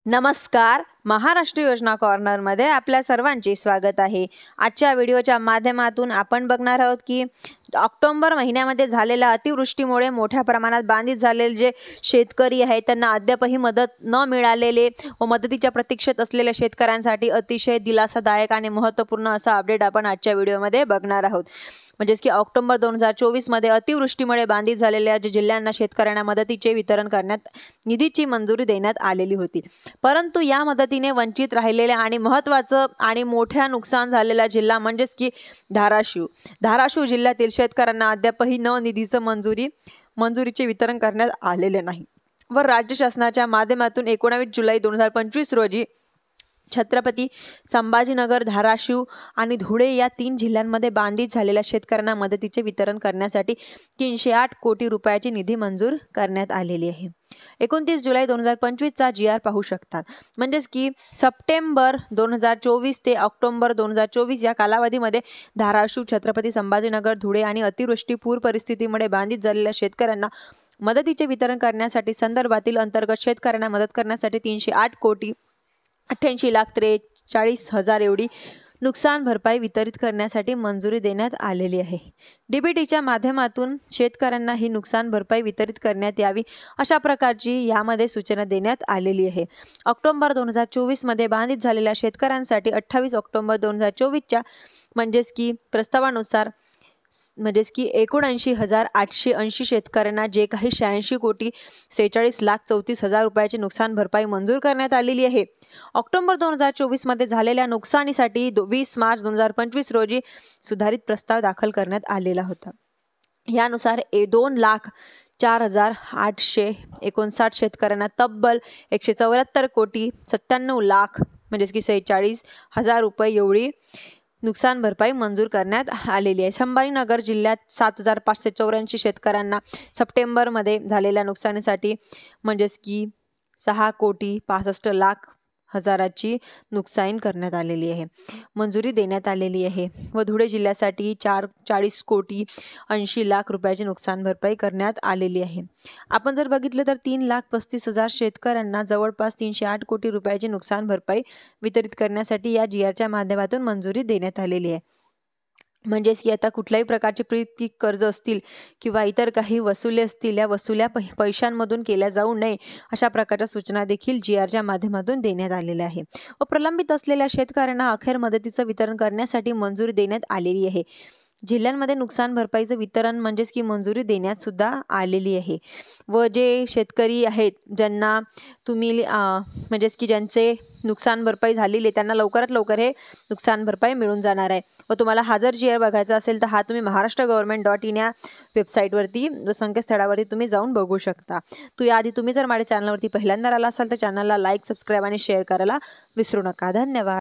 नमस्कार. महाराष्ट्र योजना कॉर्नरमध्ये आपल्या सर्वांचे स्वागत आहे. आजच्या व्हिडिओच्या माध्यमातून आपण बघणार आहोत की ऑक्टोबर महिन्यामध्ये झालेल्या अतिवृष्टीमुळे मोठ्या प्रमाणात बाधित झालेले जे शेतकरी आहेत त्यांना अद्यापही मदत न मिळालेले व मदतीच्या प्रतीक्षेत असलेल्या शेतकऱ्यांसाठी अतिशय दिलासादायक आणि महत्त्वपूर्ण असा अपडेट आपण आजच्या व्हिडिओमध्ये बघणार आहोत. म्हणजेच की ऑक्टोबर 2024 मध्ये अतिवृष्टीमुळे बाधित झालेल्या जे जिल्ह्यांना शेतकऱ्यांना मदतीचे वितरण करण्यात निधीची मंजुरी देण्यात आलेली होती. परंतु या मदतीने वंचित राहिलेले आणि महत्त्वाचं आणि मोठ्या नुकसान झालेला जिल्हा म्हणजेच की धाराशिव जिल्ह्यातील शेतकऱ्यांना अद्यापही निधीचं मंजुरीचे वितरण करण्यात आलेले नाही व राज्य शासनाच्या माध्यमातून 19 जुलै 2025 रोजी छत्रपती संभाजीनगर, धाराशिव आणि धुळे या 3 जिल्ह्यांमध्ये बाधित झालेल्या शेतकऱ्यांना मदतीचे वितरण करण्यासाठी 308 कोटी रुपयाची निधी मंजूर करण्यात आलेली आहे. 29 जुलै 2025 चा GR पाहू शकतात. म्हणजेच की सप्टेंबर 2024 ते ऑक्टोबर 2024 या कालावधीमध्ये धाराशिव, छत्रपती संभाजीनगर, धुळे आणि अतिवृष्टी पूर परिस्थितीमुळे बाधित झालेल्या शेतकऱ्यांना मदतीचे वितरण करण्यासाठी संदर्भातील अंतर्गत शेतकऱ्यांना मदत करण्यासाठी 308 कोटी 88,43,40,000 एवढी नुकसान भरपाई वितरित करण्यासाठी मंजुरी देण्यात आलेली आहे. DBTच्या माध्यमातून शेतकऱ्यांना ही नुकसान भरपाई वितरित करण्यात यावी अशा प्रकारची यामध्ये सूचना देण्यात आलेली आहे. ऑक्टोबर 2024 मध्ये बाधित झालेल्या शेतकऱ्यांसाठी 28 ऑक्टोबर 2024 च्या म्हणजेच की प्रस्तावानुसार म्हणजेच की 79,880 शेतकऱ्यांना जे काही 86,46,34,000 रुपयाची नुकसान भरपाई मंजूर करण्यात आलेली आहे. ऑक्टोबर 2024 मध्ये झालेल्या नुकसानीसाठी 20 मार्च 2025 रोजी सुधारित प्रस्ताव दाखल करण्यात आलेला होता. यानुसार 2,04,859 शेतकऱ्यांना तब्बल 174 कोटी 97 लाख म्हणजेच की 46,000 रुपये एवढी नुकसान भरपाई मंजूर करण्यात आलेली आहे. संभाजीनगर जिल्ह्यात 7,584 शेतकऱ्यांना सप्टेंबरमध्ये झालेल्या नुकसानीसाठी म्हणजेच की 6 कोटी 65 लाख हजाराची नुकसान करण्यात आलेली आहे, मंजुरी देण्यात आलेली आहे. व धुळे जिल्ह्यासाठी 40 कोटी 80 लाख रुपयाची नुकसान भरपाई करण्यात आलेली आहे. आपण जर बघितलं तर 3,35,000 शेतकऱ्यांना जवळपास 308 कोटी रुपयाची नुकसान भरपाई वितरित करण्यासाठी या GRच्या माध्यमातून मंजुरी देण्यात आलेली आहे. म्हणजेच की आता कुठल्याही प्रकारचे पीक कर्ज असतील किंवा इतर काही वसुली असतील या वसुल्या पैशांमधून केल्या जाऊ नये अशा प्रकारच्या सूचना देखील GRच्या माध्यमातून देण्यात आलेल्या आहे. व प्रलंबित असलेल्या शेतकऱ्यांना अखेर मदतीचं वितरण करण्यासाठी मंजुरी देण्यात आलेली आहे. जिल्ह्यांमध्ये नुकसान भरपाईचं वितरण म्हणजेच की मंजुरी देण्यात सुद्धा आलेली आहे. व जे शेतकरी आहेत ज्यांना तुम्ही म्हणजेच की ज्यांचे नुकसान भरपाई झालेली आहे त्यांना लवकरात लवकर हे नुकसान भरपाई मिळून जाणार आहे. व तुम्हाला हा जर GR बघायचा असेल तर हा तुम्ही महाराष्ट्रगव्हर्नमेंट.in या वेबसाईटवरती व संकेतस्थळावरती तुम्ही जाऊन बघू शकता. याआधी तुम्ही जर माझ्या चॅनलवरती पहिल्यांदा आला असाल तर चॅनलला लाईक, सबस्क्राईब आणि शेअर करायला विसरू नका. धन्यवाद.